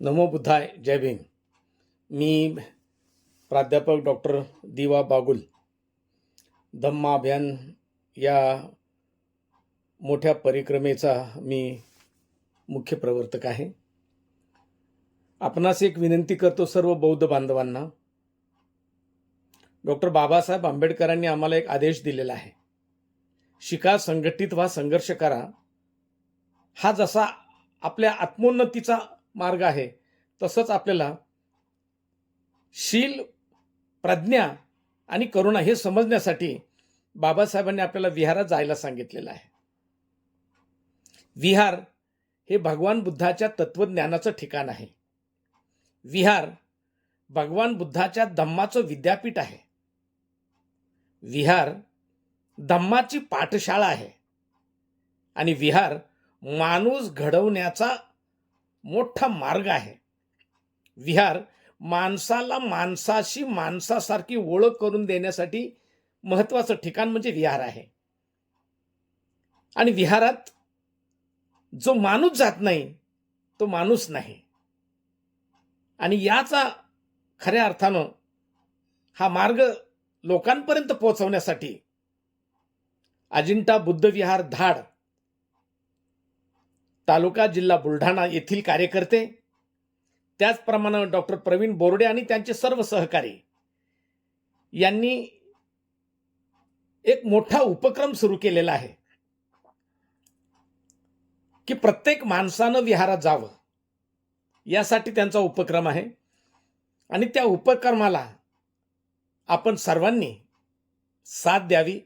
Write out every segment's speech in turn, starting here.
नमो बुद्धाय. जय भीम. मी प्राध्यापक डॉक्टर दिवा बागुल. धम्मा अभियान या मोठ्या परिक्रमेचा मी मुख्य प्रवर्तक आहे. आपणास एक विनंती करतो सर्व बौद्ध बांधवांना. डॉक्टर बाबासाहेब आंबेडकरांनी आम्हाला एक आदेश दिलेला आहे. शिका, संघटित व्हा, संघर्ष करा. हा जसा आपल्या आत्मोन्नतीचा मार्ग आहे तसंच आपल्याला शील, प्रज्ञा आणि करुणा हे समजण्यासाठी बाबासाहेबांनी आपल्याला विहारात जायला सांगितलेलं आहे. विहार हे भगवान बुद्धाच्या तत्वज्ञानाचं ठिकाण आहे. विहार भगवान बुद्धाच्या धम्माचं विद्यापीठ आहे. विहार धम्माची पाठशाळा आहे. आणि विहार माणूस घडवण्याचा मोठा मार्ग आहे. विहार माणसाला माणसाशी माणसासारखी ओळख करून देण्यासाठी महत्वाचं ठिकाण म्हणजे विहार आहे. आणि विहारात जो माणूस जात नाही तो माणूस नाही. आणि याचा खऱ्या अर्थानं हा मार्ग लोकांपर्यंत पोहोचवण्यासाठी अजिंठा बुद्ध विहार धाड, तालुका जिल्हा बुलढाणा येथील कार्यकर्ते, त्याचप्रमाणे डॉक्टर प्रवीण बोर्डे आणि त्यांचे सर्व सहकारी यांनी एक मोठा उपक्रम सुरू केलेला आहे की प्रत्येक माणसानं विहारात जावं. यासाठी त्यांचा उपक्रम आहे. आणि त्या उपक्रमाला आपण सर्वांनी साथ द्यावी.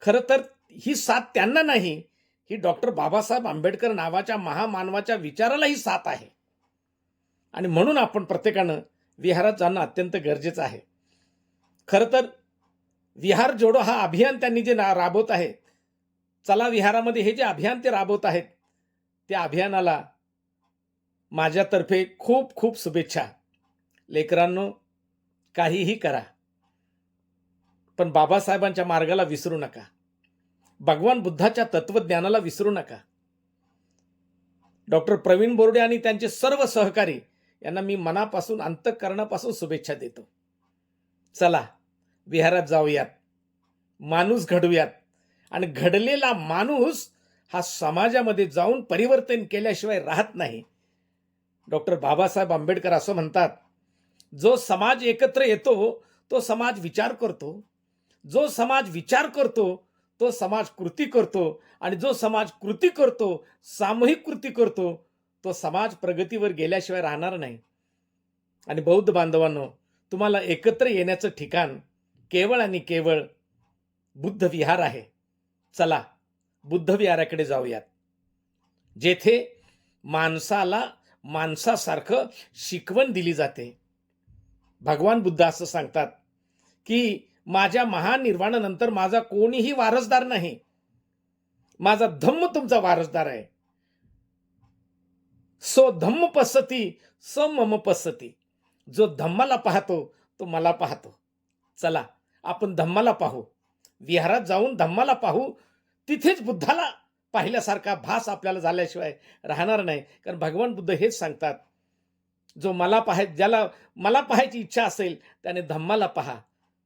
खरं तर ही साथ त्यांना नाही, ही डॉक्टर बाबासाहेब आंबेडकर नावाच्या महामानवाच्या विचारालाही साथ आहे. आणि म्हणून आपण प्रत्येकानं विहारात जाणं अत्यंत गरजेचं आहे. खरं तर विहार जोडो हा अभियान त्यांनी जे राबवत आहेत, चला विहारामध्ये हे जे अभियान ते राबवत आहेत, त्या अभियानाला माझ्यातर्फे खूप खूप शुभेच्छा. लेकरांनो, काहीही करा पण बाबासाहेबांच्या मार्गाला विसरू नका. भगवान बुद्धाच्या तत्वज्ञानाला विसरू नका. डॉक्टर प्रवीण बोर्डे आणि त्यांचे सर्व सहकारी यांना मी मनापासून, अंतःकरणापासून शुभेच्छा देतो. चला विहारात जाऊयात, माणूस घडवूयात. आणि घडलेला माणूस हा समाजामध्ये जाऊन परिवर्तन केल्याशिवाय राहत नाही. डॉक्टर बाबासाहेब आंबेडकर असं म्हणतात, जो समाज एकत्र येतो तो समाज विचार करतो, जो समाज विचार करतो तो समाज कृती करतो, आणि जो समाज कृती करतो, सामूहिक कृती करतो, तो समाज प्रगतीवर गेल्याशिवाय राहणार नाही. आणि बौद्ध बांधवांनो, तुम्हाला एकत्र येण्याचं ठिकाण केवळ आणि केवळ बुद्ध विहार आहे. चला बुद्ध विहाराकडे जाऊयात, जेथे माणसाला माणसासारखं शिकवण दिली जाते. भगवान बुद्ध असं सांगतात की माझ्या महानिर्वाणानंतर माझा कोणीही वारसदार नाही, माझा धम्म तुमचा वारसदार आहे. सो धम्म पश्यति स मम पश्यति. जो धम्माला पाहतो तो मला पाहतो. चला आपण धम्माला पाहू, विहारात जाऊन धम्माला पाहू. तिथेच बुद्धाला पाहिल्यासारखा भास आपल्याला झाल्याशिवाय राहणार नाही. कारण भगवान बुद्ध हेच सांगतात, जो ज्याला मला पाहायची इच्छा असेल त्याने धम्माला पहा.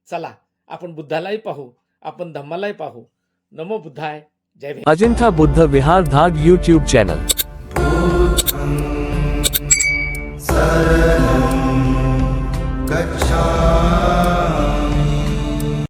चला आपण बुद्धालाही पाहू, आपण धम्मालाही पाहू. नमो बुद्धाय. जय भीम. अजिंठा बुद्ध विहार धाड यूट्यूब चॅनल. शरणं गच्छामि.